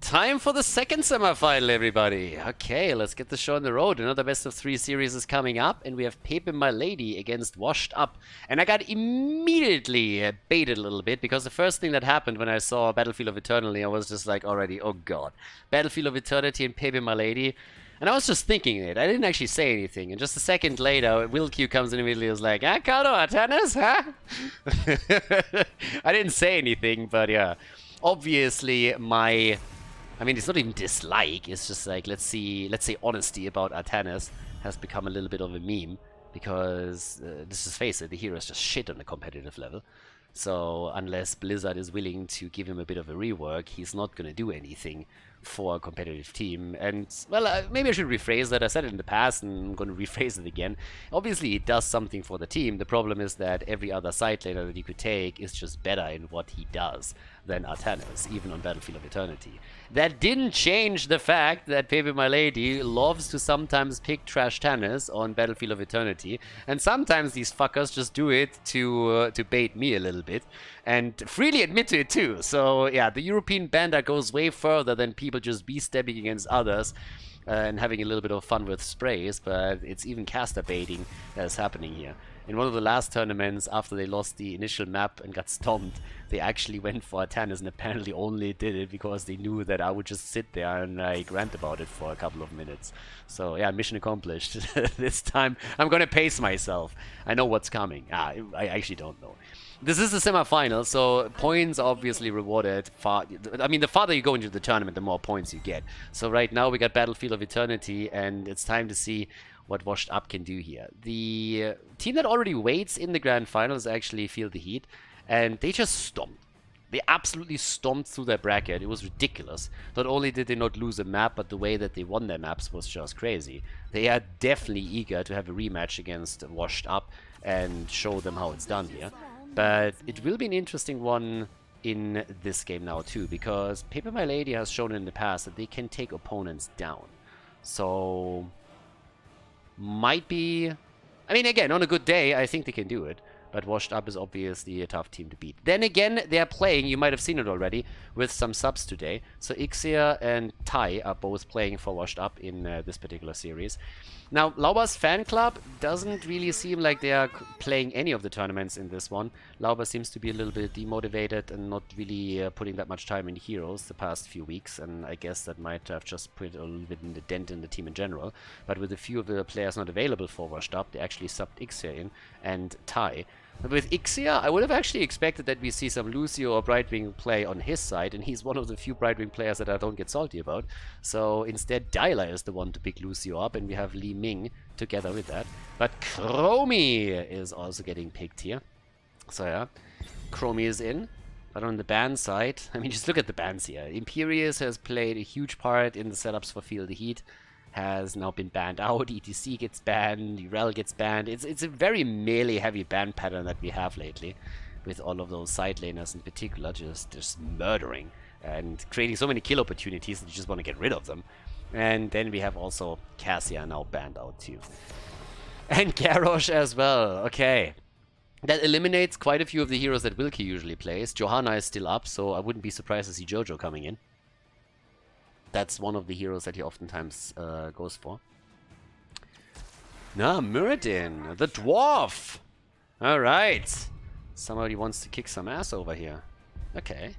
Time for the second semifinal, everybody. Okay, let's get the show on the road. Another best of 3 series is coming up, and we have pepeMLady against Washed Up. And I got immediately baited a little bit, because the first thing that happened when I saw Battlefield of Eternity, I was just like, already, oh god. Battlefield of Eternity and pepeMLady. And I was just thinking it. I didn't actually say anything. And just a second later, Will Q comes in immediately and was like, ah, Khaldor, tennis, huh? I didn't say anything, but yeah. Obviously, I mean, it's not even dislike, it's just like, let's say honesty about Artanis has become a little bit of a meme, because, let's just face it, the hero is just shit on the competitive level. So, unless Blizzard is willing to give him a bit of a rework, he's not gonna do anything for a competitive team. And, well, maybe I should rephrase that. I said it in the past, and I'm gonna rephrase it again. Obviously, it does something for the team. The problem is that every other side laner that you could take is just better in what he does than Artanis, even on Battlefield of Eternity. That didn't change the fact that pepeMLady loves to sometimes pick trash Tannis on Battlefield of Eternity, and sometimes these fuckers just do it to bait me a little bit, and freely admit to it too. So yeah, the European Panda goes way further than people just B-stepping against others and having a little bit of fun with sprays, but it's even caster baiting that is happening here. In one of the last tournaments, after they lost the initial map and got stomped, they actually went for Artanis, and apparently only did it because they knew that I would just sit there and like rant about it for a couple of minutes. So yeah, mission accomplished. This time I'm gonna pace myself. I know what's coming. I actually don't know. This is the semi-final, so points are obviously rewarded. I mean, the farther you go into the tournament, the more points you get. So right now we got Battlefield of Eternity, and it's time to see what Washed Up can do here. The team that already waits in the grand finals actually Feel the Heat, and they just stomped. They absolutely stomped through their bracket. It was ridiculous. Not only did they not lose a map, but the way that they won their maps was just crazy. They are definitely eager to have a rematch against Washed Up and show them how it's done here. But it will be an interesting one in this game now too, because pepeMLady has shown in the past that they can take opponents down. So might be, I mean, again, on a good day, I think they can do it. But Washed Up is obviously a tough team to beat. Then again, they are playing, you might have seen it already, with some subs today. So Ixia and Tai are both playing for Washed Up in this particular series. Now, Lauba's fan club doesn't really seem like they are playing any of the tournaments in this one. Lauba seems to be a little bit demotivated and not really putting that much time in heroes the past few weeks, and I guess that might have just put a little bit in the dent in the team in general. But with a few of the players not available for Washed Up, they actually subbed Ixia in and Tai. With Ixia, I would have actually expected that we see some Lucio or Brightwing play on his side, and he's one of the few Brightwing players that I don't get salty about. So instead, Dyla is the one to pick Lucio up, and we have Li Ming together with that. But Chromie is also getting picked here. So yeah, Chromie is in. But on the ban side, I mean, just look at the bans here. Imperius has played a huge part in the setups for Feel the Heat. Has now been banned out, ETC gets banned, Urel gets banned. It's a very melee-heavy ban pattern that we have lately, with all of those side laners in particular just murdering and creating so many kill opportunities that you just want to get rid of them. And then we have also Cassia now banned out too. And Garrosh as well, okay. That eliminates quite a few of the heroes that Wilkie usually plays. Johanna is still up, so I wouldn't be surprised to see Jojo coming in. That's one of the heroes that he oftentimes goes for. Nah, Muradin, the dwarf! Alright. Somebody wants to kick some ass over here. Okay.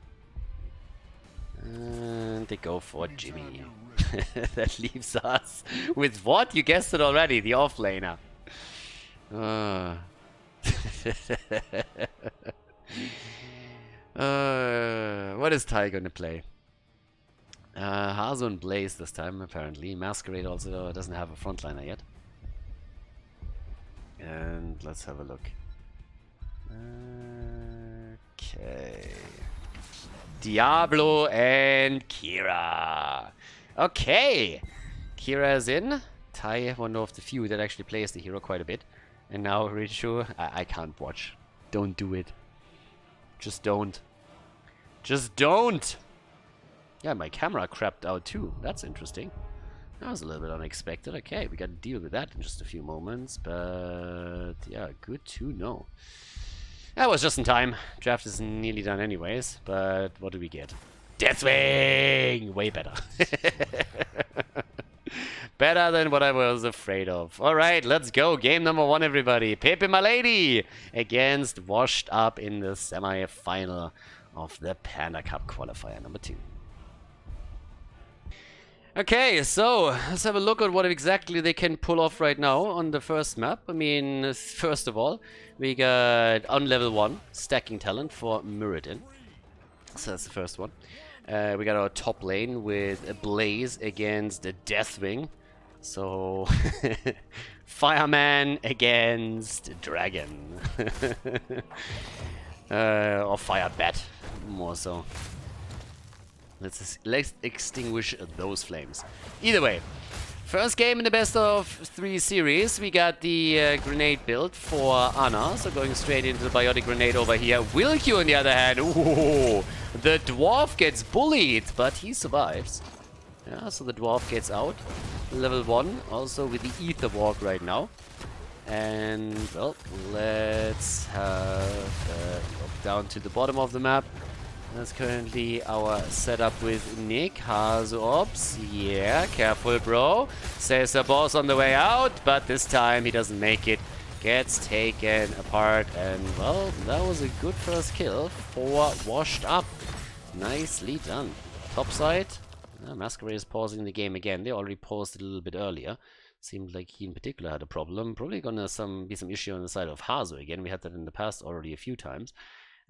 And they go for Jimmy. That leaves us with what? You guessed it already, the offlaner. What is Ty gonna play? Hazu and Blaze this time, apparently. Masquerade also doesn't have a frontliner yet. And let's have a look. Okay. Diablo and Kira. Okay. Kira is in. Tai, one of the few that actually plays the hero quite a bit. And now Richu, I can't watch. Don't do it. Just don't. Just don't! Yeah, my camera crapped out too. That's interesting. That was a little bit unexpected. Okay, we gotta deal with that in just a few moments. But yeah, good to know. That was just in time. Draft is nearly done anyways. But what do we get? Deathwing! Way better. Better than what I was afraid of. Alright, let's go. Game number 1, everybody. pepeMLady against Washed Up in the semi-final of the Panda Cup qualifier number 2. Okay, so let's have a look at what exactly they can pull off right now on the first map. I mean, first of all, we got on level 1 stacking talent for Muradin. So that's the first one. We got our top lane with a Blaze against the Deathwing. So, Fireman against Dragon. Or Firebat, more so. Let's extinguish those flames. Either way, first game in the best of 3 series. We got the grenade build for Ana. So going straight into the biotic grenade over here. Wilq on the other hand. Ooh, the dwarf gets bullied, but he survives. Yeah, so the dwarf gets out. Level 1, also with the ether walk right now. And, well, let's have look down to the bottom of the map. That's currently our setup with Nick. Hazu Ops. Yeah, careful, bro. Says the boss on the way out, but this time he doesn't make it. Gets taken apart, and, well, that was a good first kill for Washed Up. Nicely done. Top side. Masquerade is pausing the game again. They already paused it a little bit earlier. Seemed like he in particular had a problem. Probably gonna be some issue on the side of Hazu again. We had that in the past already a few times.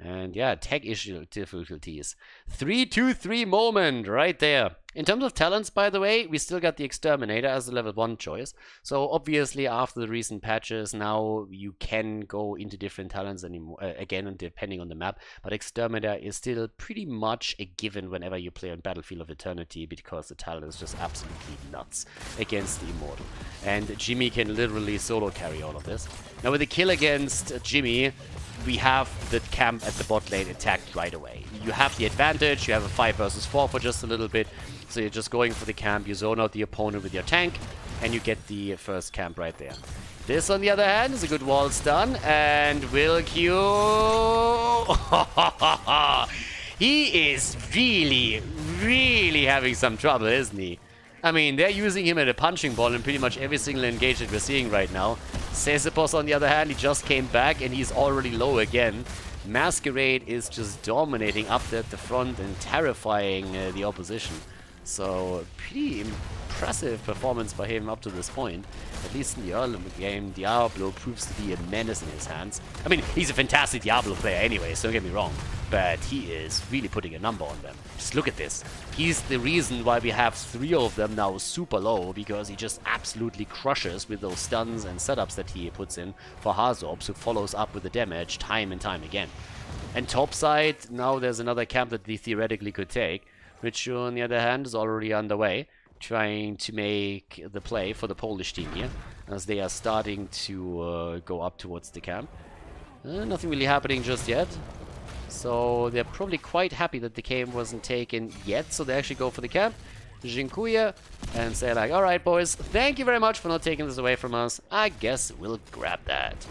And yeah, tech issue difficulties. 3-2-3 moment right there. In terms of talents, by the way, we still got the Exterminator as a level 1 choice. So obviously after the recent patches, now you can go into different talents anymore, again, depending on the map. But Exterminator is still pretty much a given whenever you play on Battlefield of Eternity, because the talent is just absolutely nuts against the Immortal. And Jimmy can literally solo carry all of this. Now with the kill against Jimmy, we have the camp at the bot lane attacked right away. You have the advantage, you have a 5 versus 4 for just a little bit, so you're just going for the camp, you zone out the opponent with your tank, and you get the first camp right there. This, on the other hand, is a good wall stun, and Wilq... he is really, really having some trouble, isn't he? I mean, they're using him at a punching ball in pretty much every single engage that we're seeing right now. Sesepos, on the other hand, he just came back and he's already low again. Masquerade is just dominating up there at the front and terrifying the opposition. So, pretty impressive performance by him up to this point. At least in the early game, Diablo proves to be a menace in his hands. I mean, he's a fantastic Diablo player anyway, so don't get me wrong. But he is really putting a number on them. Just look at this. He's the reason why we have 3 of them now super low, because he just absolutely crushes with those stuns and setups that he puts in for Hazorps, who follows up with the damage time and time again. And topside, now there's another camp that they theoretically could take. Richu, on the other hand, is already underway, trying to make the play for the Polish team here, as they are starting to go up towards the camp. Nothing really happening just yet. So they're probably quite happy that the camp wasn't taken yet, so they actually go for the camp, Jinkuya, and say like, alright boys, thank you very much for not taking this away from us. I guess we'll grab that.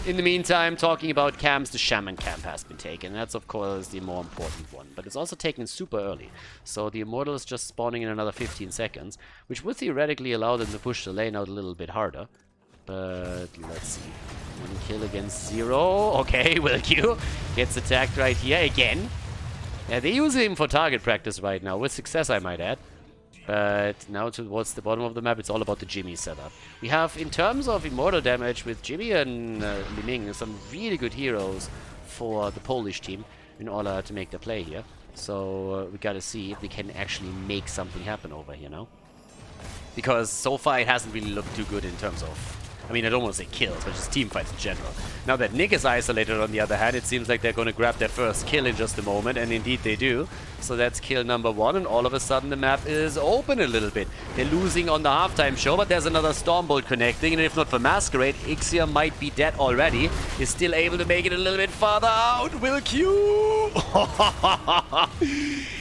In the meantime, talking about camps, the Shaman camp has been taken. That's of course the more important one, but it's also taken super early. So the Immortal is just spawning in another 15 seconds, which would theoretically allow them to push the lane out a little bit harder. But let's see. 1 kill against 0. Okay, Wilq gets attacked right here again. Yeah, they use him for target practice right now, with success I might add. But now towards the bottom of the map, it's all about the Jimmy setup. We have, in terms of Immortal damage with Jimmy and Liming, some really good heroes for the Polish team in order to make the play here. So we gotta see if they can actually make something happen over here now. Because so far it hasn't really looked too good in terms of... I mean, I don't want to say kills, but just team fights in general. Now that Nick is isolated, on the other hand, it seems like they're going to grab their first kill in just a moment, and indeed they do. So that's kill number 1, and all of a sudden the map is open a little bit. They're losing on the halftime show, but there's another Stormbolt connecting, and if not for Masquerade, Ixia might be dead already. He's still able to make it a little bit farther out. Wilq!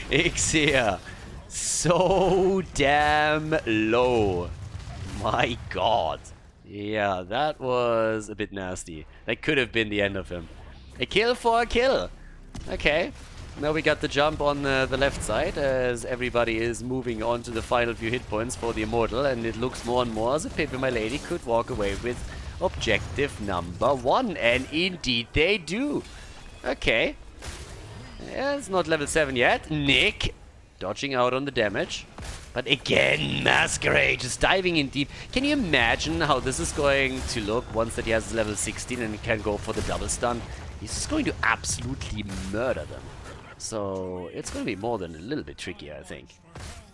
Ixia. So damn low. My god. Yeah, that was a bit nasty. That could have been the end of him. A kill for a kill. Okay. Now we got the jump on the left side as everybody is moving on to the final few hit points for the Immortal, and it looks more and more as if pepeMLady could walk away with objective number 1, and indeed they do. Okay. Yeah, it's not level 7 yet. Nick dodging out on the damage. But again, Masquerade just diving in deep. Can you imagine how this is going to look once that he has level 16 and he can go for the double stun? He's just going to absolutely murder them. So it's going to be more than a little bit trickier, I think.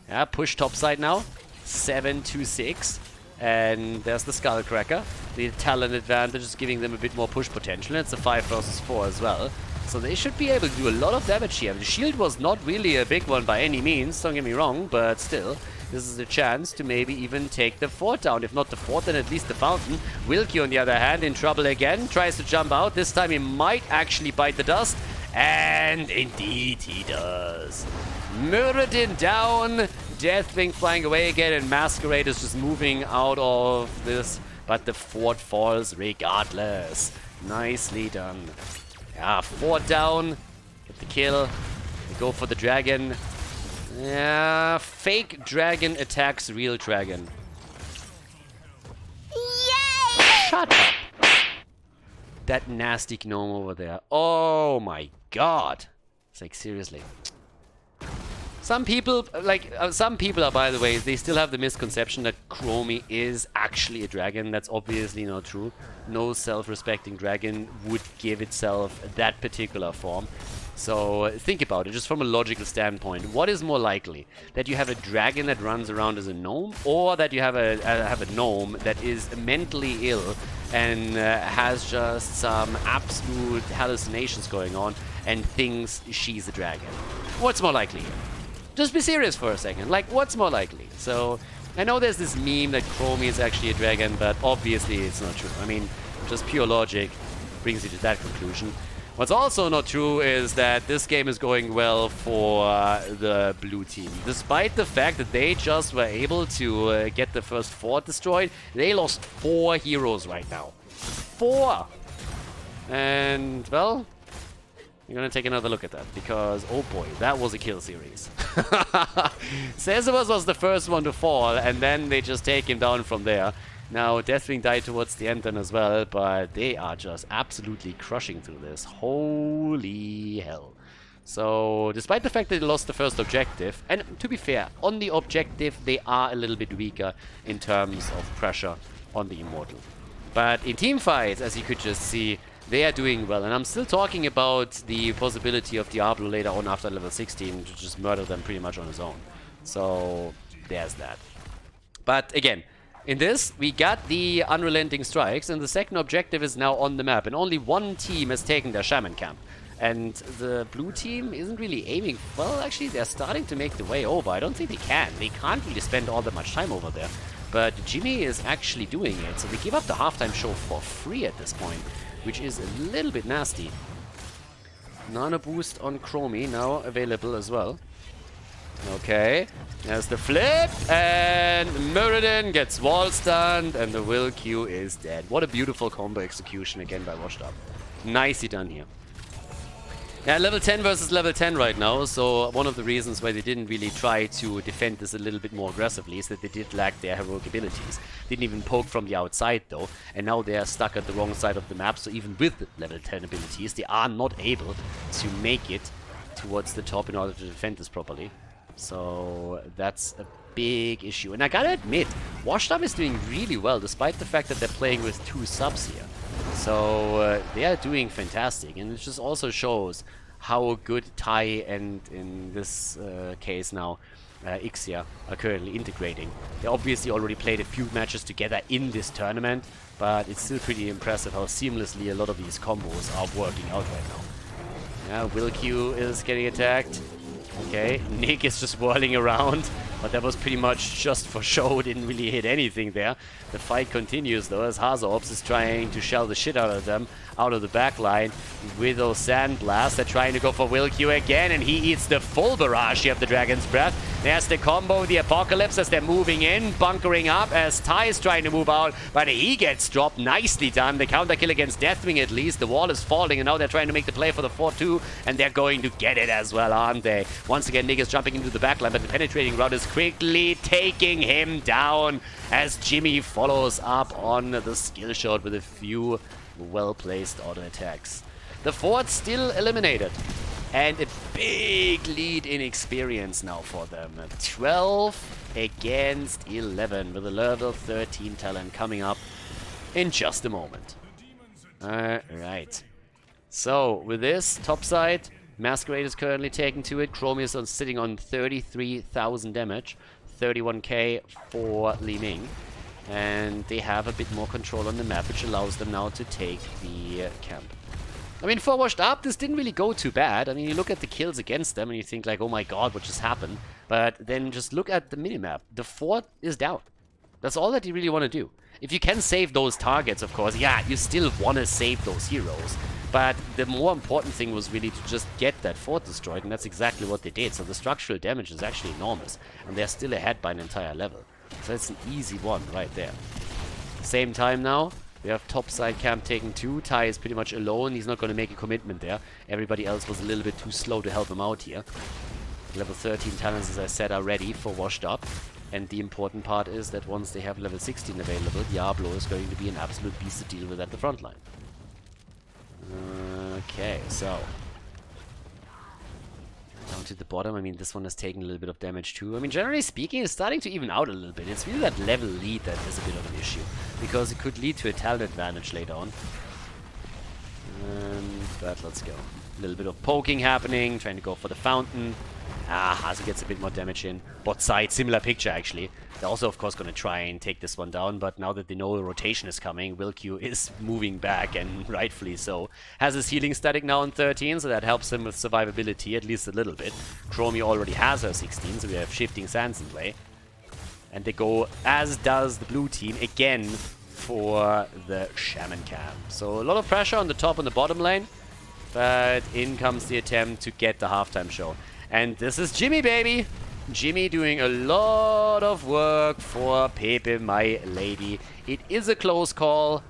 Yeah, push topside now. 7-6. And there's the Skullcracker. The talent advantage is giving them a bit more push potential. And it's a 5 versus 4 as well. So they should be able to do a lot of damage here. The shield was not really a big one by any means, don't get me wrong, but still, this is a chance to maybe even take the fort down. If not the fort, then at least the fountain. Wilkie, on the other hand, in trouble again, tries to jump out. This time he might actually bite the dust, and indeed he does. Muradin down, Deathwing flying away again, and Masquerade is just moving out of this, but the fort falls regardless. Nicely done. Yeah, 4 down. Get the kill. They go for the dragon. Yeah, fake dragon attacks real dragon. Yay! Shut up. That nasty gnome over there. Oh my god. It's like, seriously. Some people, are, by the way, they still have the misconception that Chromie is actually a dragon. That's obviously not true. No self-respecting dragon would give itself that particular form. So think about it, just from a logical standpoint. What is more likely? That you have a dragon that runs around as a gnome, or that you have a gnome that is mentally ill and has just some absolute hallucinations going on and thinks she's a dragon? What's more likely here? Just be serious for a second. Like, what's more likely? So, I know there's this meme that Chromie is actually a dragon, but obviously it's not true. I mean, just pure logic brings you to that conclusion. What's also not true is that this game is going well for the blue team. Despite the fact that they just were able to get the first fort destroyed, they lost 4 heroes right now. 4! And, well, you're gonna take another look at that, because, oh boy, that was a kill series. Cesarus was the first one to fall, and then they just take him down from there. Now, Deathwing died towards the end then as well, but they are just absolutely crushing through this. Holy hell. So, despite the fact that they lost the first objective, and to be fair, on the objective, they are a little bit weaker in terms of pressure on the Immortal. But in team fights, as you could just see, they are doing well. And I'm still talking about the possibility of Diablo later on after level 16 to just murder them pretty much on his own. So, there's that. But again, in this, we got the unrelenting strikes, and the second objective is now on the map. And only one team has taken their shaman camp. And the blue team isn't really aiming. Well, actually, they're starting to make the way over. I don't think they can. They can't really spend all that much time over there. But Jimmy is actually doing it. So they give up the halftime show for free at this point, which is a little bit nasty. Nano boost on Chromie now available as well. Okay, there's the flip, and Muradin gets wall stunned, and the Will Q is dead. What a beautiful combo execution again by Washed Up. Nicely done here. Yeah, level 10 versus level 10 right now, so one of the reasons why they didn't really try to defend this a little bit more aggressively is that they did lack their heroic abilities. Didn't even poke from the outside though, and now they are stuck at the wrong side of the map, so even with level 10 abilities, they are not able to make it towards the top in order to defend this properly. So that's a big issue. And I gotta admit, Washed Up is doing really well, despite the fact that they're playing with 2 subs here. So they are doing fantastic, and it just also shows how good Tai and, in this case now, Ixia are currently integrating. They obviously already played a few matches together in this tournament, but it's still pretty impressive how seamlessly a lot of these combos are working out right now. Yeah, Will Q is getting attacked. Okay, Nick is just whirling around, but that was pretty much just for show, didn't really hit anything there. The fight continues though, as Hazorps is trying to shell the shit out of them, out of the back line with those sand blasts. They're trying to go for Will Q again, and he eats the full barrage here of the Dragon's Breath. There's the combo, the Apocalypse as they're moving in, bunkering up as Ty is trying to move out, but he gets dropped. Nicely done. The counter kill against Deathwing at least. The wall is falling, and now they're trying to make the play for the 4-2, and they're going to get it as well, aren't they? Once again, Nick is jumping into the backline, but the penetrating route is quickly taking him down as Jimmy follows up on the skill shot with a few well-placed auto attacks. The Fort still eliminated. And a big lead in experience now for them. 12 against 11 with a level 13 talent coming up in just a moment. Alright. So, with this, top side, Masquerade is currently taking to it. Chromius is sitting on 33,000 damage. 31k for Li Ming. And they have a bit more control on the map, which allows them now to take the camp. I mean, for Washed Up, this didn't really go too bad. I mean, you look at the kills against them and you think like, oh my god, what just happened? But then just look at the minimap. The fort is down. That's all that you really want to do. If you can save those targets, of course, yeah, you still want to save those heroes. But the more important thing was really to just get that fort destroyed, and that's exactly what they did. So the structural damage is actually enormous, and they're still ahead by an entire level. So it's an easy one right there. Same time now. We have topside camp taking 2. Ty is pretty much alone. He's not going to make a commitment there. Everybody else was a little bit too slow to help him out here. Level 13 talents, as I said, are ready for Washed Up. And the important part is that once they have level 16 available, Diablo is going to be an absolute beast to deal with at the front line. Okay, so down to the bottom. I mean, this one has taken a little bit of damage too. I mean, generally speaking, it's starting to even out a little bit. It's really that level lead that is a bit of an issue, because it could lead to a talent advantage later on. But let's go. A little bit of poking happening, trying to go for the fountain. Hazu gets a bit more damage in. Bot side, similar picture actually. They're also, of course, going to try and take this one down, but now that they know the rotation is coming, Wilq is moving back, and rightfully so. Has his healing static now on 13, so that helps him with survivability, at least a little bit. Chromie already has her 16, so we have Shifting Sands in play. And they go, as does the blue team, again for the Shaman camp. So a lot of pressure on the top and the bottom lane, but in comes the attempt to get the halftime show. And this is Jimmy, baby! Jimmy doing a lot of work for pepeMLady. It is a close call,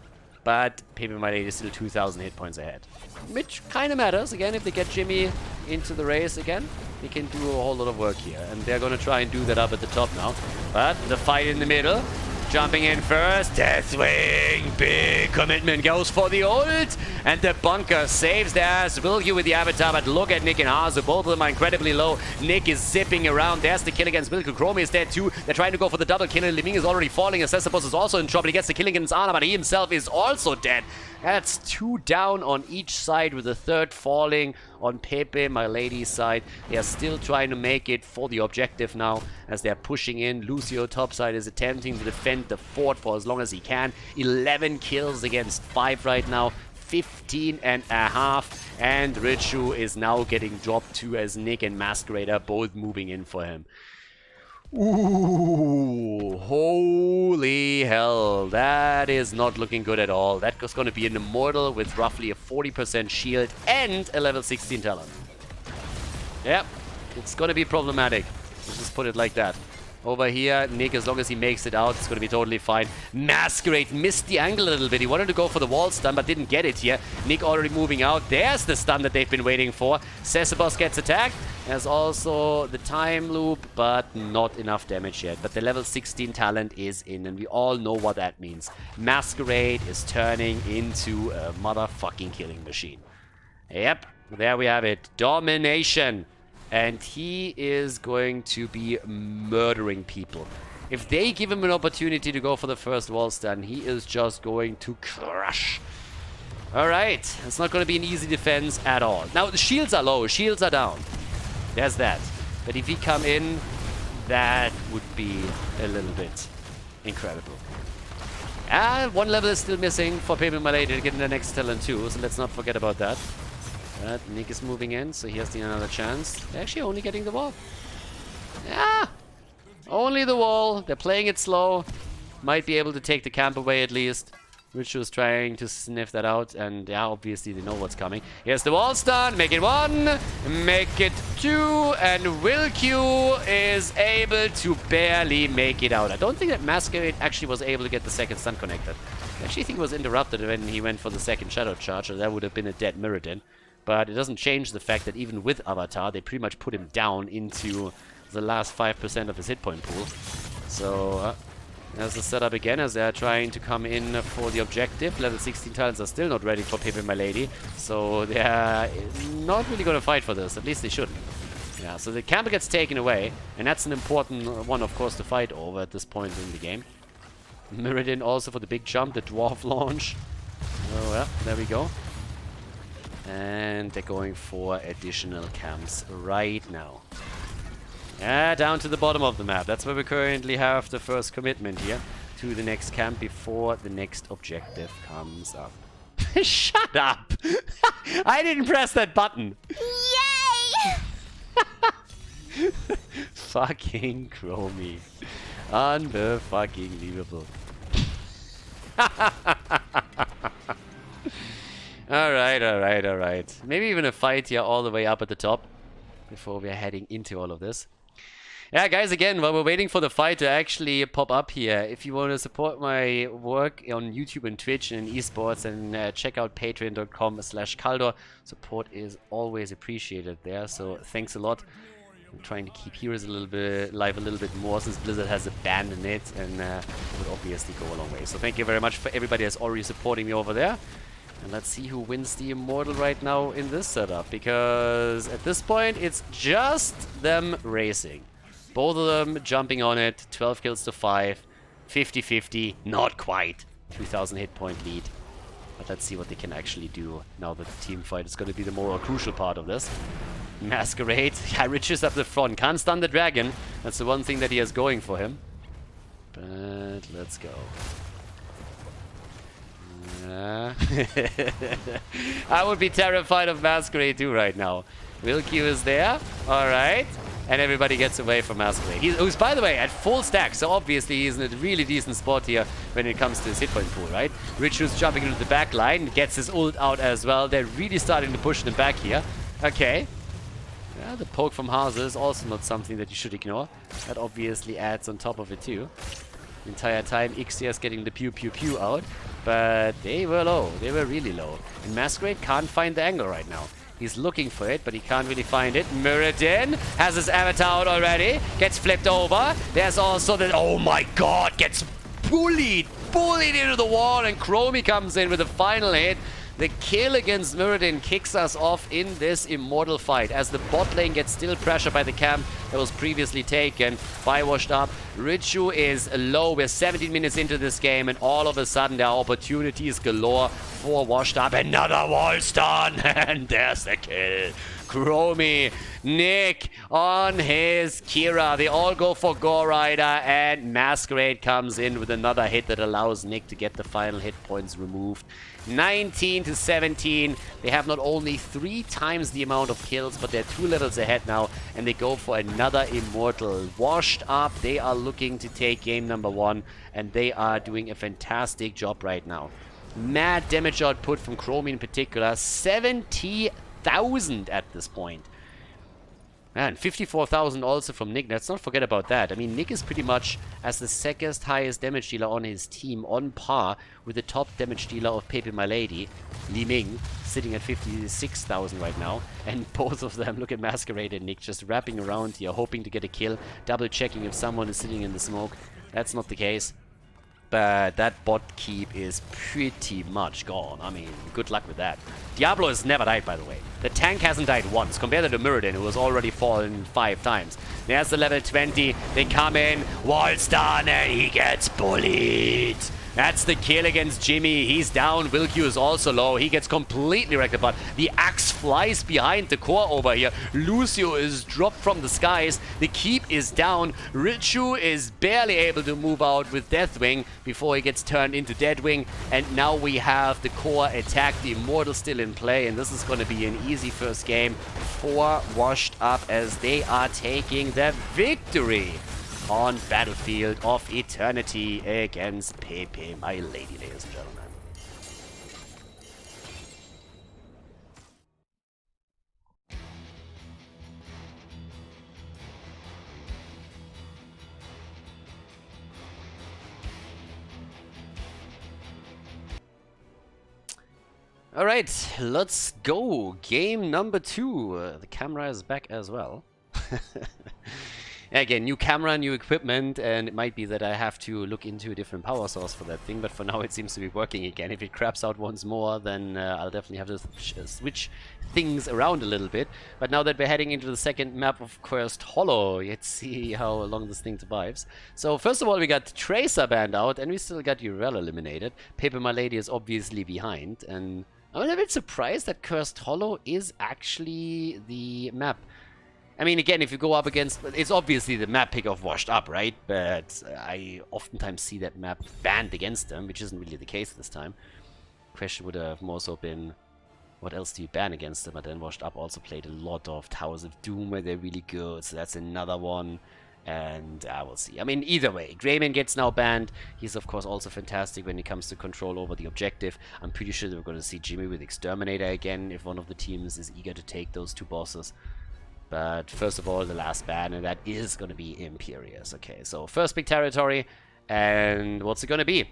but pepeMLady is still 2,000 hit points ahead. Which kind of matters. Again, if they get Jimmy into the race again, they can do a whole lot of work here. And they're going to try and do that up at the top now. But the fight in the middle. Jumping in first, Deathwing, big commitment, goes for the ult, and the bunker saves the ass. Wilq with the avatar, but look at Nick and Hazu, both of them are incredibly low. Nick is zipping around, there's the kill against Wilq. Chromie is dead too, they're trying to go for the double kill. Li Ming is already falling, Assessabos is also in trouble, he gets the kill against Ana, but he himself is also dead. That's 2 down on each side, with the third falling on pepeMLady's side. They are still trying to make it for the objective now, as they're pushing in. Lucio topside is attempting to defend the fort for as long as he can. 11 kills against 5 right now. 15.5, and Richu is now getting dropped too, as Nick and Masquerade are both moving in for him. Ooh, holy hell, that is not looking good at all. That was going to be an Immortal with roughly a 40% shield and a level 16 talent. Yep, it's going to be problematic. Let's just put it like that. Over here, Nick, as long as he makes it out, it's going to be totally fine. Masquerade missed the angle a little bit. He wanted to go for the wall stun, but didn't get it here. Nick already moving out. There's the stun that they've been waiting for. Assessabos gets attacked. There's also the time loop, but not enough damage yet. But the level 16 talent is in, and we all know what that means. Masquerade is turning into a motherfucking killing machine. Yep, there we have it. Domination. And he is going to be murdering people. If they give him an opportunity to go for the first wall stun, he is just going to crush. Alright, it's not going to be an easy defense at all. Now, the shields are low, shields are down. There's that. But if he come in, that would be a little bit incredible. And 1 level is still missing for pepeMLady to get in the next talent too, so let's not forget about that. But Nick is moving in, so he has another chance. They're actually only getting the wall. Yeah! Only the wall. They're playing it slow. Might be able to take the camp away at least. Richu's trying to sniff that out, and yeah, obviously they know what's coming. Here's the wall stun, make it 1, make it 2, and WillQ is able to barely make it out. I don't think that Masquerade actually was able to get the second stun connected. I actually think it was interrupted when he went for the second Shadow Charge, or that would have been a dead Mirrodin. But it doesn't change the fact that even with Avatar, they pretty much put him down into the last 5% of his hit point pool. So, there's the setup again as they're trying to come in for the objective. Level 16 talents are still not ready for pepeMLady, so they're not really going to fight for this. At least they shouldn't. Yeah, so the camp gets taken away, and that's an important one, of course, to fight over at this point in the game. Mirrodin also for the big jump, the dwarf launch. Oh, yeah, there we go. And they're going for additional camps right now. Yeah, down to the bottom of the map. That's where we currently have the first commitment here to the next camp before the next objective comes up. Shut up! I didn't press that button. Yay! Fucking Chromie. Unfucking-believable. Alright. Maybe even a fight here all the way up at the top before we're heading into all of this. Yeah, guys, again, while we're waiting for the fight to actually pop up here, if you want to support my work on YouTube and Twitch and Esports, and check out patreon.com/Khaldor. Support is always appreciated there, so thanks a lot. I'm trying to keep Heroes a little bit live a little bit more since Blizzard has abandoned it, and it would obviously go a long way. So thank you very much for everybody that's already supporting me over there. And let's see who wins the Immortal right now in this setup, because at this point it's just them racing. Both of them jumping on it, 12 kills to 5, 50-50, not quite. 2000 hit point lead. But let's see what they can actually do now that the team fight is going to be the more crucial part of this. Masquerade, yeah, Riches up the front, can't stun the dragon. That's the one thing that he has going for him. But let's go. I would be terrified of Masquerade too right now. WillQ is there, alright. And everybody gets away from Masquerade. Who's, by the way, at full stack, so obviously he's in a really decent spot here when it comes to his hit point pool, right? Richu's jumping into the back line, gets his ult out as well. They're really starting to push them back here. Okay. Yeah, the poke from Hauser is also not something that you should ignore. That obviously adds on top of it too. The entire time Ixia's getting the pew pew pew out, but they were low. They were really low. And Masquerade can't find the angle right now. He's looking for it, but he can't really find it. Mirrodin has his avatar out already. Gets flipped over. There's also the... Oh my god! Gets bullied into the wall, and Chromie comes in with a final hit. The kill against Mirrodin kicks us off in this Immortal fight as the bot lane gets still pressured by the camp that was previously taken by Washed Up. Richu is low. We're 17 minutes into this game, and all of a sudden there are opportunities galore for Washed Up. Another wall stun, and there's the kill. Chromie, Nick on his Kira. They all go for Gore Rider, and Masquerade comes in with another hit that allows Nick to get the final hit points removed. 19 to 17. They have not only 3 times the amount of kills, but they're 2 levels ahead now, and they go for another Immortal. Washed Up, they are looking to take game number 1, and they are doing a fantastic job right now. Mad damage output from Chromie in particular, 70,000 at this point. Man, 54,000 also from Nick. Let's not forget about that. I mean, Nick is pretty much as the second highest damage dealer on his team, on par with the top damage dealer of pepeMLady, Li Ming, sitting at 56,000 right now. And both of them, look at Masquerade and Nick, just wrapping around here, hoping to get a kill, double checking if someone is sitting in the smoke. That's not the case. But that bot keep is pretty much gone. I mean, good luck with that. Diablo has never died, by the way. The tank hasn't died once, compared to the Mirrodin, who has already fallen 5 times. There's the level 20. They come in, wall stun, and he gets bullied. That's the kill against Jimmy. He's down. WillQ is also low. He gets completely wrecked apart. The axe flies behind the core over here. Lucio is dropped from the skies. The keep is down. Richu is barely able to move out with Deathwing before he gets turned into Deadwing. And now we have the core attack. The Immortal still in play. And this is going to be an easy first game for Washed Up as they are taking the victory on Battlefield of Eternity against pepeMLady, ladies and gentlemen. Alright, let's go. Game number 2. The camera is back as well. Again, new camera, new equipment, and it might be that I have to look into a different power source for that thing, but for now it seems to be working again. If it craps out once more, then I'll definitely have to switch things around a little bit. But now that we're heading into the second map of Cursed Hollow, let's see how long this thing survives. So first of all, we got Tracer banned out, and we still got Urel eliminated. pepeMLady is obviously behind, and I'm a bit surprised that Cursed Hollow is actually the map. I mean, again, if you go up against... It's obviously the map pick of Washed Up, right? But I oftentimes see that map banned against them, which isn't really the case this time. Question would have more so been, what else do you ban against them? But then Washed Up also played a lot of Towers of Doom, where they're really good, so that's another one. And we'll see. I mean, either way, Greyman gets now banned. He's, of course, also fantastic when it comes to control over the objective. I'm pretty sure that we're going to see Jimmy with Exterminator again, if one of the teams is eager to take those two bosses. But first of all, the last ban, and that is going to be Imperious. Okay, so first big territory, and what's it going to be?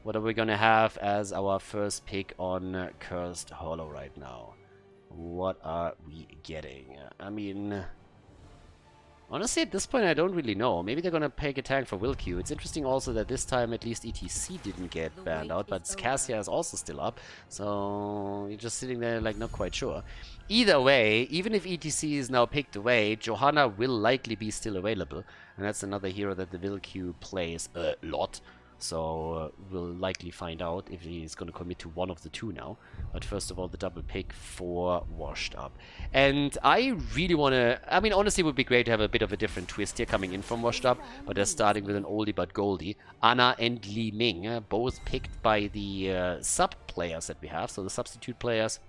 What are we going to have as our first pick on Cursed Hollow right now? What are we getting? I mean, honestly, at this point, I don't really know. Maybe they're going to pick a tank for Wilq. It's interesting also that this time, at least ETC didn't get banned out, but Cassia is also still up. So you're just sitting there like not quite sure. Either way, even if ETC is now picked away, Johanna will likely be still available. And that's another hero that the Wilq plays a lot. So we'll likely find out if he's going to commit to one of the two now. But first of all, the double pick for Washed Up. And I really want to... I mean, honestly, it would be great to have a bit of a different twist here coming in from Washed Up. But they're starting with an oldie but goldie. Anna and Li Ming, both picked by the sub players that we have. So the substitute players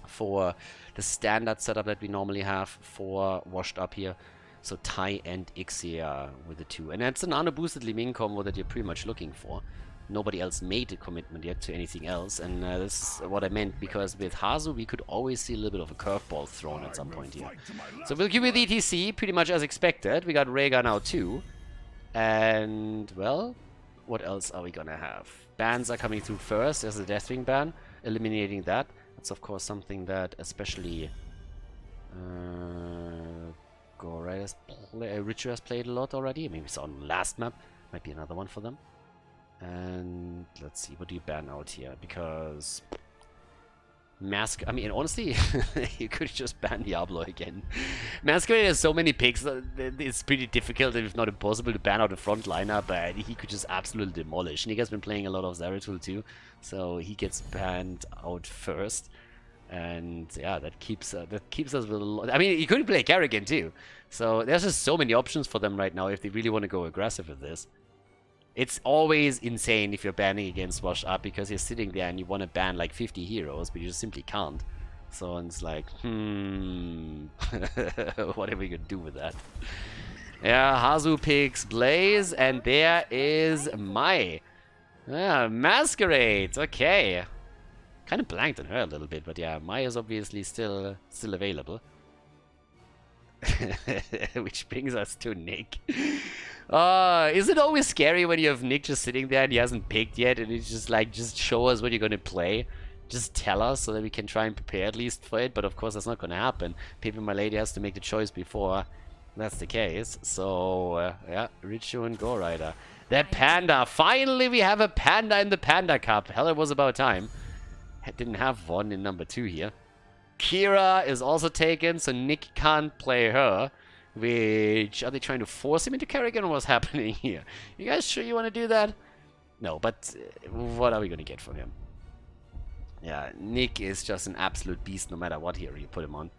for the standard setup that we normally have for Washed Up here. So Tai and Ixia with the two. And that's an unboosted Li Ming combo that you're pretty much looking for. Nobody else made a commitment yet to anything else. And this is what I meant, because with Hazu we could always see a little bit of a curveball thrown at some point here. So we'll give with ETC pretty much as expected. We got Rhaegar now too. And, well, what else are we gonna have? Bans are coming through first. There's a Deathwing ban. Eliminating that. That's of course something that especially Richard has played a lot already. Maybe we saw on the last map. Might be another one for them. And let's see, what do you ban out here? Because I mean, honestly, you could just ban Diablo again. Masquerade has so many picks that it's pretty difficult, if not impossible, to ban out a frontliner, but he could just absolutely demolish. Nick has been playing a lot of Zeratul too, so he gets banned out first. And yeah, that keeps us with a lot. I mean, you could play Kerrigan too. So there's just so many options for them right now if they really want to go aggressive with this. It's always insane if you're banning against Washed Up, because you're sitting there and you want to ban like 50 heroes, but you just simply can't. So it's like, what are we gonna do with that? Yeah, Hazu picks Blaze, and there is Mai. Yeah, Masquerade. Okay. Kind of blanked on her a little bit, but yeah, Mai is obviously still available. Which brings us to Nick. Is it always scary when you have Nick just sitting there and he hasn't picked yet, and he's just like, just show us what you're gonna play? Just tell us so that we can try and prepare at least for it, but of course that's not gonna happen. pepeMLady has to make the choice before that's the case. So, yeah, Richu and Go Rider. That Panda! Finally we have a Panda in the Panda Cup! Hell, it was about time. I didn't have one in number 2 here. Kira is also taken, so Nick can't play her. Which, are they trying to force him into Kerrigan, or what's happening here? You guys sure you want to do that? No, but what are we going to get from him? Yeah, Nick is just an absolute beast no matter what hero you put him on.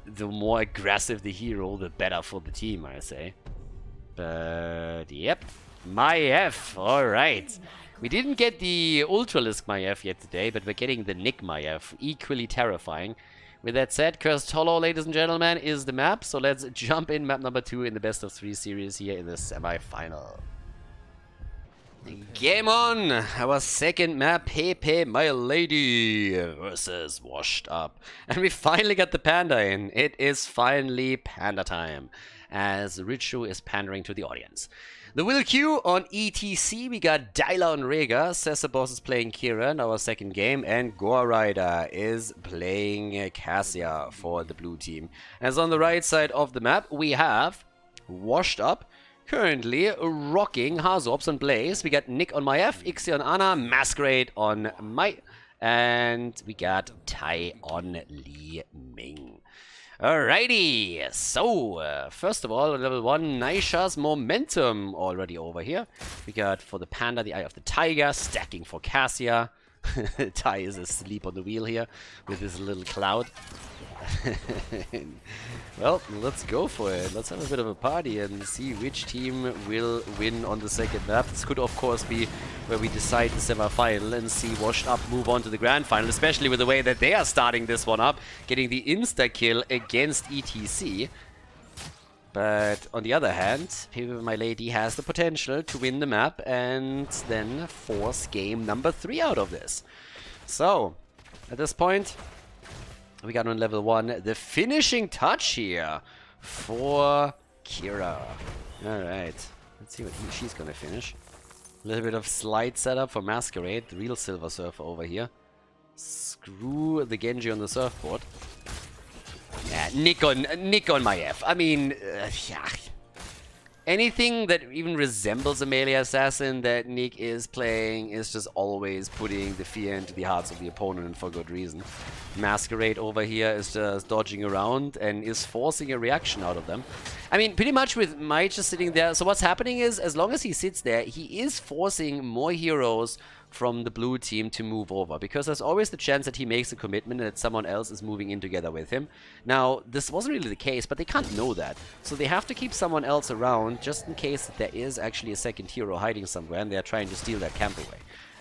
The more aggressive the hero, the better for the team, I say. But, yep. Maiev, alright. We didn't get the Ultralisk Maiev yet today, but we're getting the Nick Maiev. Equally terrifying. With that said, Cursed Hollow, ladies and gentlemen, is the map. So let's jump in map number 2 in the best of 3 series here in the semi-final. Game on! Our second map, pepeMLady versus Washed Up. And we finally got the Panda in. It is finally Panda time. as Richu is pandering to the audience. The Will Q on ETC, we got Dyla on Rega, Boss is playing Kira in our second game, and Gore Rider is playing Cassia for the blue team. As on the right side of the map, we have Washed Up, currently rocking Hazops and Blaze. We got Nick on my F, Ixie on Ana, Masquerade on my, and we got Tai on Li Ming. Alrighty, so first of all, level 1, Naisha's momentum already over here. We got for the Panda, the Eye of the Tiger, stacking for Cassia. Tai is asleep on the wheel here with his little cloud. Well, let's go for it. Let's have a bit of a party and see which team will win on the second map. This could, of course, be where we decide the semi-final and see Washed Up move on to the grand final, especially with the way that they are starting this one up, getting the insta-kill against ETC. But on the other hand, pepeMLady has the potential to win the map and then force game number 3 out of this. So, at this point, we got on level 1 the finishing touch here for Kira. Alright, let's see what she's gonna finish. A little bit of slide setup for Masquerade, the real Silver Surfer over here. Screw the Genji on the surfboard. Yeah, Nick on my F. I mean, yeah. Anything that even resembles a melee assassin that Nick is playing is just always putting the fear into the hearts of the opponent, and for good reason. Masquerade over here is just dodging around and is forcing a reaction out of them. I mean, pretty much with Mai just sitting there. So what's happening is, as long as he sits there, he is forcing more heroes from the blue team to move over, because there's always the chance that he makes a commitment and that someone else is moving in together with him. Now, this wasn't really the case, but they can't know that. So they have to keep someone else around just in case that there is actually a second hero hiding somewhere and they're trying to steal that camp away.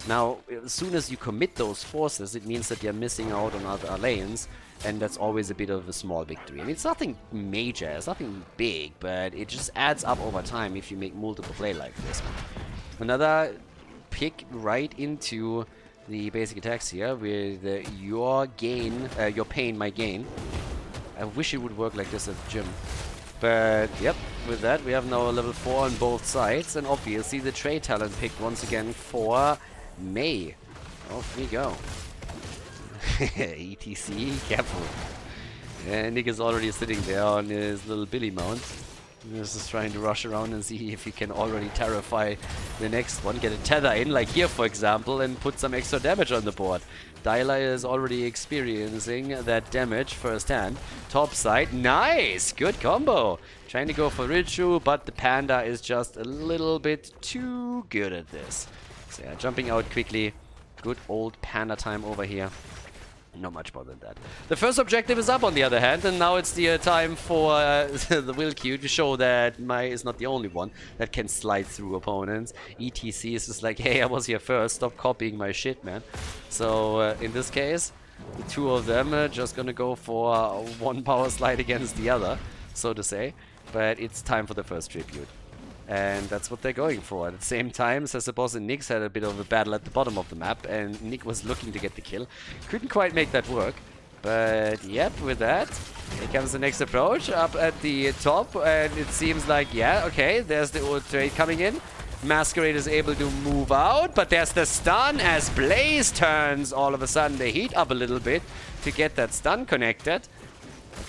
Now, as soon as you commit those forces, it means that you're missing out on other lanes, and that's always a bit of a small victory. I mean, it's nothing major, it's nothing big, but it just adds up over time if you make multiple play like this. Another pick right into the basic attacks here with your gain, your pain, my gain. I wish it would work like this at the gym. But, yep, with that we have now a level 4 on both sides, and obviously the trade talent picked once again for Mei. Off we go. ETC, careful. And Nick is already sitting there on his little Billy mount. He's just trying to rush around and see if he can already terrify the next one. Get a tether in, like here for example, and put some extra damage on the board. Dyla is already experiencing that damage firsthand. Top side, nice! Good combo! Trying to go for Richu, but the Panda is just a little bit too good at this. So yeah, jumping out quickly. Good old Panda time over here. Not much more than that. The first objective is up on the other hand, and now it's the time for the Will Q to show that Mai is not the only one that can slide through opponents. ETC is just like, hey, I was here first, stop copying my shit, man. So in this case, the two of them are just gonna go for one power slide against the other, so to say. But it's time for the first tribute. And that's what they're going for. At the same time, Boss and Nyx had a bit of a battle at the bottom of the map, and Nick was looking to get the kill. Couldn't quite make that work. But yep, with that, here comes the next approach up at the top, and it seems like, yeah, okay, there's the old trade coming in. Masquerade is able to move out, but there's the stun as Blaze turns all of a sudden the heat up a little bit to get that stun connected.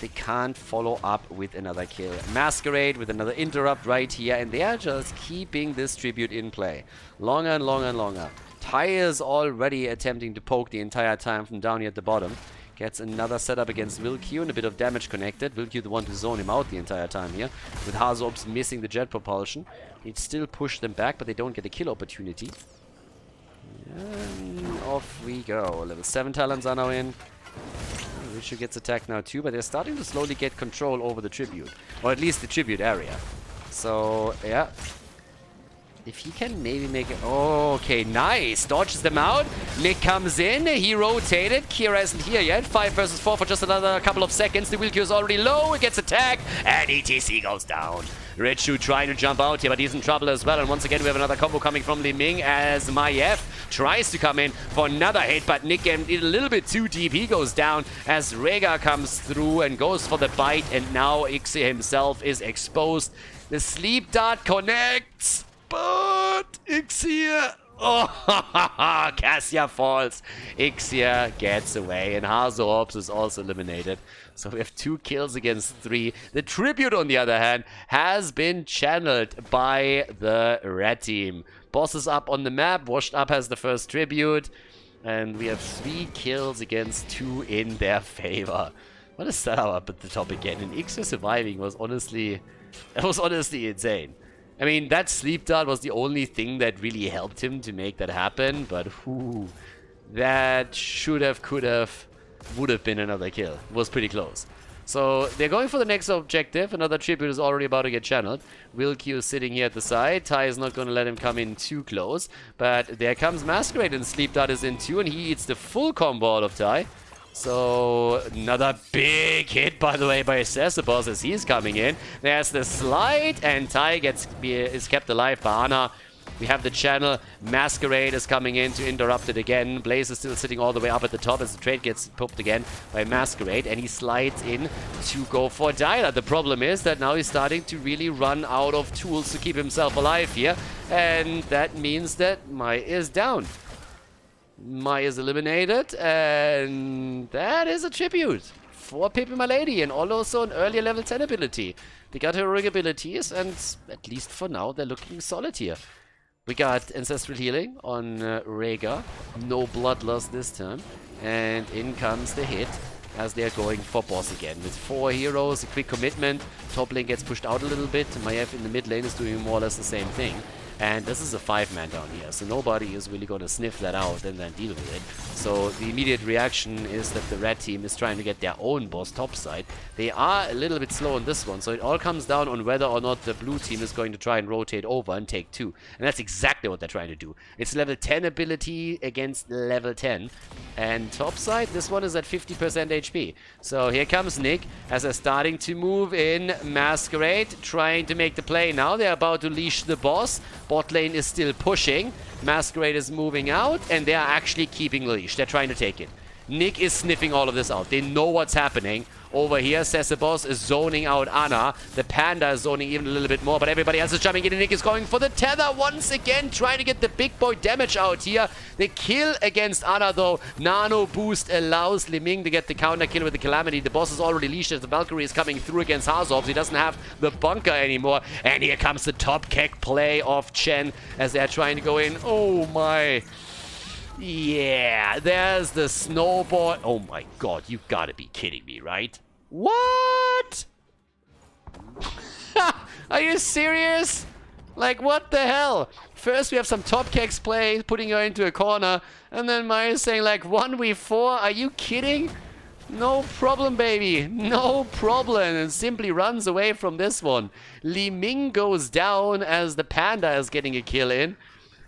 They can't follow up with another kill. Masquerade with another interrupt right here, and they are just keeping this tribute in play. Longer and longer and longer. Tai is already attempting to poke the entire time from down here at the bottom. Gets another setup against Will Q and a bit of damage connected. Will Q the one to zone him out the entire time here. With Hazops missing the jet propulsion. He'd still push them back, but they don't get a kill opportunity. And off we go. Level 7 talents are now in. Richu gets attacked now too, but they're starting to slowly get control over the tribute. Or at least the tribute area. So, yeah. If he can maybe make it... Oh, okay, nice. Dodges them out. Nick comes in. He rotated. Kira isn't here yet. 5 versus 4 for just another couple of seconds. The wheel queue is already low. It gets attacked. And ETC goes down. Richu trying to jump out here, but he's in trouble as well. And once again, we have another combo coming from Li Ming as Maiev tries to come in for another hit, but Nick getting it a little bit too deep. He goes down as Rhaegar comes through and goes for the bite, and now Ixia himself is exposed. The sleep dart connects, but Ixia... Oh, Cassia falls. Ixia gets away, and Hazo is also eliminated. So we have 2 kills against 3. The tribute, on the other hand, has been channeled by the red team. Boss is up on the map. Washed Up has the first tribute. And we have 3 kills against 2 in their favor. What a setup up at the top again. And Ixia surviving was honestly insane. I mean, that sleep dart was the only thing that really helped him to make that happen. But that should have, could have, would have been another kill. It was pretty close. So they're going for the next objective. Another tribute is already about to get channeled. Will Q is sitting here at the side. Tai is not going to let him come in too close. But there comes Masquerade, and Sleep Dart is in too, and he eats the full combo out of Tai. So another big hit, by the way, by Cesabos as he's coming in. There's the slide, and Tai is kept alive by Ana. We have the channel. Masquerade is coming in to interrupt it again. Blaze is still sitting all the way up at the top as the trade gets popped again by Masquerade, and he slides in to go for Dyla. The problem is that now he's starting to really run out of tools to keep himself alive here, and that means that Mai is down. Mai is eliminated, and that is a tribute for pepeMLady, and also an earlier level 10 ability. They got heroic abilities, and at least for now, they're looking solid here. We got Ancestral Healing on Rhaegar. No blood loss this time. And in comes the hit as they're going for boss again. With 4 heroes, a quick commitment. Top lane gets pushed out a little bit. Maiev in the mid lane is doing more or less the same thing. And this is a 5-man down here, so nobody is really going to sniff that out and then deal with it. So the immediate reaction is that the red team is trying to get their own boss topside. They are a little bit slow on this one, so it all comes down on whether or not the blue team is going to try and rotate over and take 2. And that's exactly what they're trying to do. It's level 10 ability against level 10. And topside, this one is at 50% HP. So here comes Nick as they're starting to move in. Masquerade trying to make the play now. They're about to leash the boss. Bot lane is still pushing. Masquerade is moving out, and they are actually keeping the leash. They're trying to take it. Nick is sniffing all of this out. They know what's happening. Over here, Cesabos is zoning out Ana. The Panda is zoning even a little bit more, but everybody else is jumping in, and Nick is going for the tether once again, trying to get the big boy damage out here. The kill against Ana, though. Nano boost allows Li Ming to get the counter kill with the Calamity. The boss is already leashed as the Valkyrie is coming through against Hazov. He doesn't have the bunker anymore. And here comes the top kick play of Chen as they're trying to go in. Oh my... Yeah, there's the snowball. Oh my god, you gotta be kidding me, right? What? Are you serious? Like, what the hell? First we have some top kicks play, putting her into a corner, and then Maya is saying like 1v4? Are you kidding? No problem, baby. No problem. And simply runs away from this one. Li Ming goes down as the Panda is getting a kill in.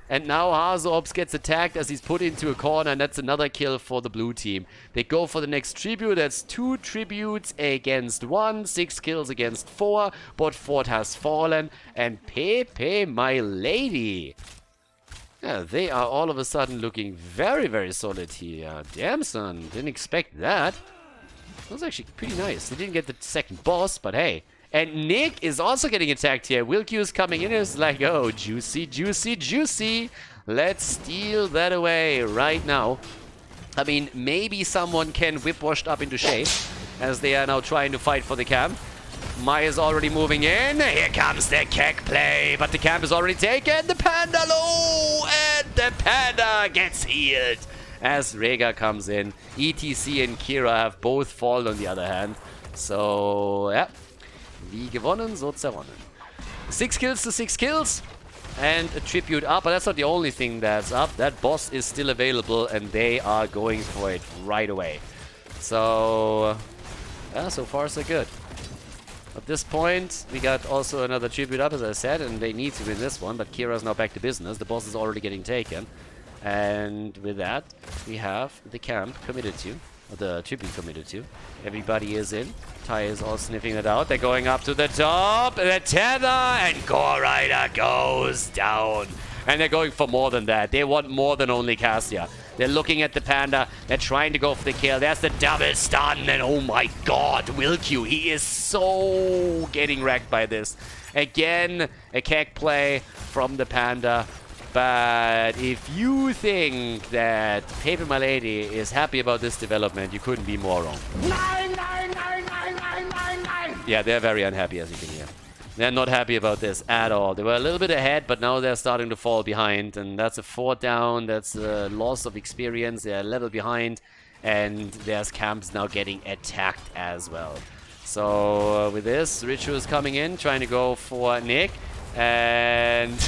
And now Hazorps gets attacked as he's put into a corner, and that's another kill for the blue team. They go for the next tribute. That's 2 tributes against 1, 6 kills against 4. Bot fort has fallen, and pepeMLady. Yeah, they are all of a sudden looking very, very solid here. Damn, son, didn't expect that. That was actually pretty nice. They didn't get the second boss, but hey. And Nick is also getting attacked here. Will Q is coming in and is like, oh, juicy, juicy, juicy. Let's steal that away right now. I mean, maybe someone can whip Washed Up into shape as they are now trying to fight for the camp. Mai is already moving in. Here comes the kick play, but the camp is already taken. The Panda low, and the Panda gets healed as Rhaegar comes in. ETC and Kira have both fallen on the other hand. So, yeah. Wie gewonnen, so zerronnen. 6 kills to 6 kills. And a tribute up, but that's not the only thing that's up. That boss is still available, and they are going for it right away. So, yeah, so far so good. At this point, we got also another tribute up, as I said, and they need to win this one, but Kira's now back to business. The boss is already getting taken. And with that, we have the camp committed to, or the tribute committed to. Everybody is in. Tai is all sniffing it out. They're going up to the top. The tether, and Gore Rider goes down. And they're going for more than that. They want more than only Cassia. They're looking at the Panda. They're trying to go for the kill. There's the double stun. And oh my god, Wilq, he is so getting wrecked by this. Again, a keg play from the Panda. But if you think that pepeMLady is happy about this development, you couldn't be more wrong. Nine. Yeah, they're very unhappy, as you can hear. They're not happy about this at all. They were a little bit ahead, but now they're starting to fall behind. And that's a 4 down. That's a loss of experience. They're a level behind. And there's camps now getting attacked as well. So with this, Richu is coming in, trying to go for Nick. And...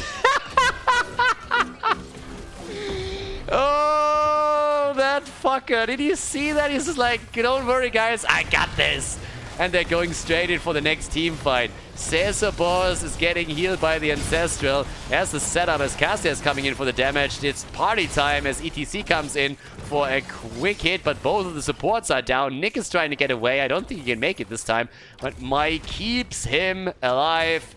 oh, that fucker. Did you see that? He's just like, don't worry, guys. I got this. And they're going straight in for the next team fight. Caesar Boss is getting healed by the Ancestral. As the setup as Cassia is coming in for the damage. It's party time as ETC comes in for a quick hit, but both of the supports are down. Nick is trying to get away. I don't think he can make it this time, but Mike keeps him alive.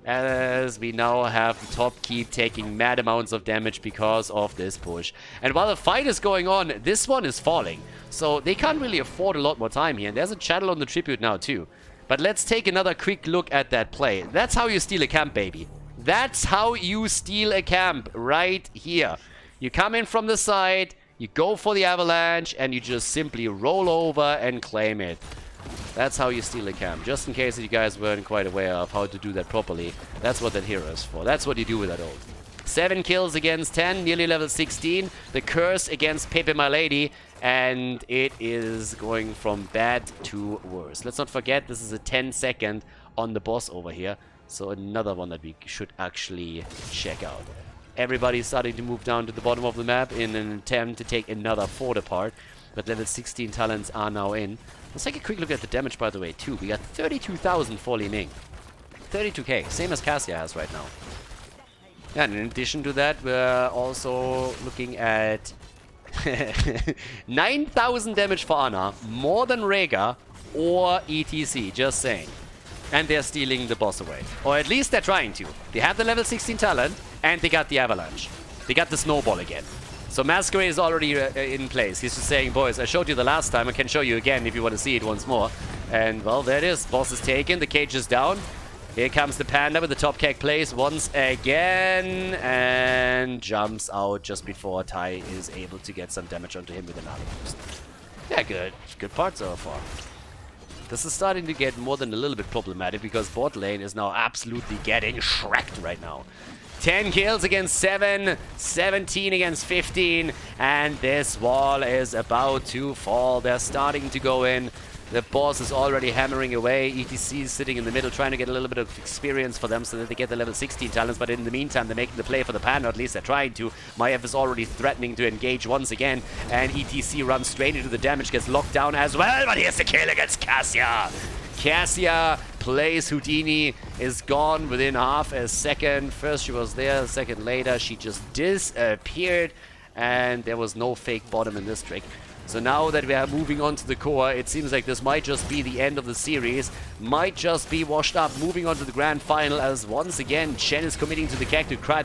As we now have the top keep taking mad amounts of damage because of this push. And while the fight is going on, this one is falling. So they can't really afford a lot more time here. And there's a channel on the tribute now too. But let's take another quick look at that play. That's how you steal a camp, baby. That's how you steal a camp, right here. You come in from the side, you go for the avalanche, and you just simply roll over and claim it. That's how you steal a camp. Just in case you guys weren't quite aware of how to do that properly. That's what that hero is for. That's what you do with that ult. 7 kills against 10, nearly level 16. The curse against pepeMLady, and it is going from bad to worse. Let's not forget, this is a 10-second on the boss over here. So another one that we should actually check out. Everybody's starting to move down to the bottom of the map in an attempt to take another fort apart. But level 16 talents are now in. Let's take a quick look at the damage, by the way, too. We got 32,000 for Li Ning. 32k, same as Cassia has right now. Yeah, and in addition to that, we're also looking at 9,000 damage for Ana, more than Rhaegar or ETC, just saying. And they're stealing the boss away. Or at least they're trying to. They have the level 16 talent, and they got the avalanche. They got the snowball again. So Masquerade is already in place. He's just saying, boys, I showed you the last time. I can show you again if you want to see it once more. And, well, there it is. Boss is taken. The cage is down. Here comes the Panda with the top keg plays once again. And jumps out just before Tai is able to get some damage onto him with another boost. Yeah, good. Good part so far. This is starting to get more than a little bit problematic because bot lane is now absolutely getting shreked right now. 10 kills against 7, 17 against 15, and this wall is about to fall. They're starting to go in. The boss is already hammering away. ETC is sitting in the middle trying to get a little bit of experience for them so that they get the level 16 talents, but in the meantime they're making the play for the Panda, at least they're trying to. Maiev is already threatening to engage once again, and ETC runs straight into the damage, gets locked down as well, but here's the kill against Cassia. Cassia plays Houdini, is gone within half a second. First she was there, a second later she just disappeared, and there was no fake bottom in this trick. So now that we are moving on to the core, it seems like this might just be the end of the series, might just be washed up, moving on to the grand final as once again Chen is committing to the keg to try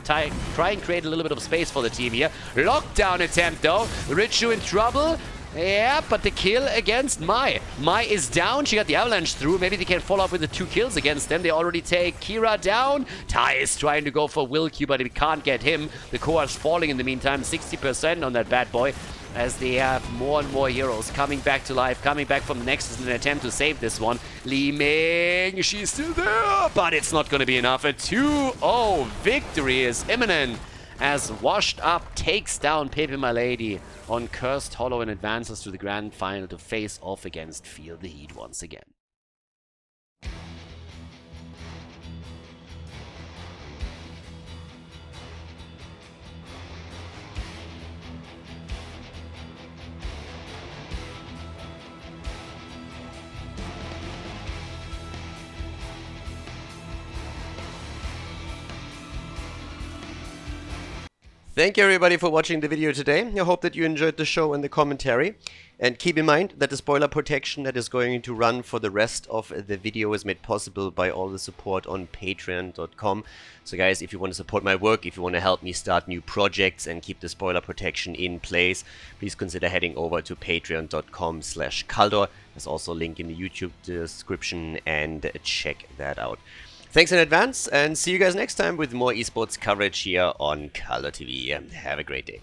and create a little bit of space for the team here. Lockdown attempt though, Richu in trouble. Yeah, but the kill against Mai. Mai is down. She got the avalanche through. Maybe they can follow up with the 2 kills against them. They already take Kira down. Tai is trying to go for Wilq, but he can't get him. The core is falling in the meantime. 60% on that bad boy. As they have more and more heroes coming back to life, coming back from the Nexus in an attempt to save this one. Li Ming, she's still there, but it's not going to be enough. A 2-0 victory is imminent as Washed Up takes down pepeMLady on Cursed Hollow and advances to the grand final to face off against Feel the Heat once again. Thank you everybody for watching the video today. I hope that you enjoyed the show and the commentary. And keep in mind that the spoiler protection that is going to run for the rest of the video is made possible by all the support on patreon.com. So guys, if you want to support my work, if you want to help me start new projects and keep the spoiler protection in place, please consider heading over to patreon.com/Khaldor. There's also a link in the YouTube description, and check that out. Thanks in advance, and see you guys next time with more esports coverage here on Khaldor TV. Have a great day.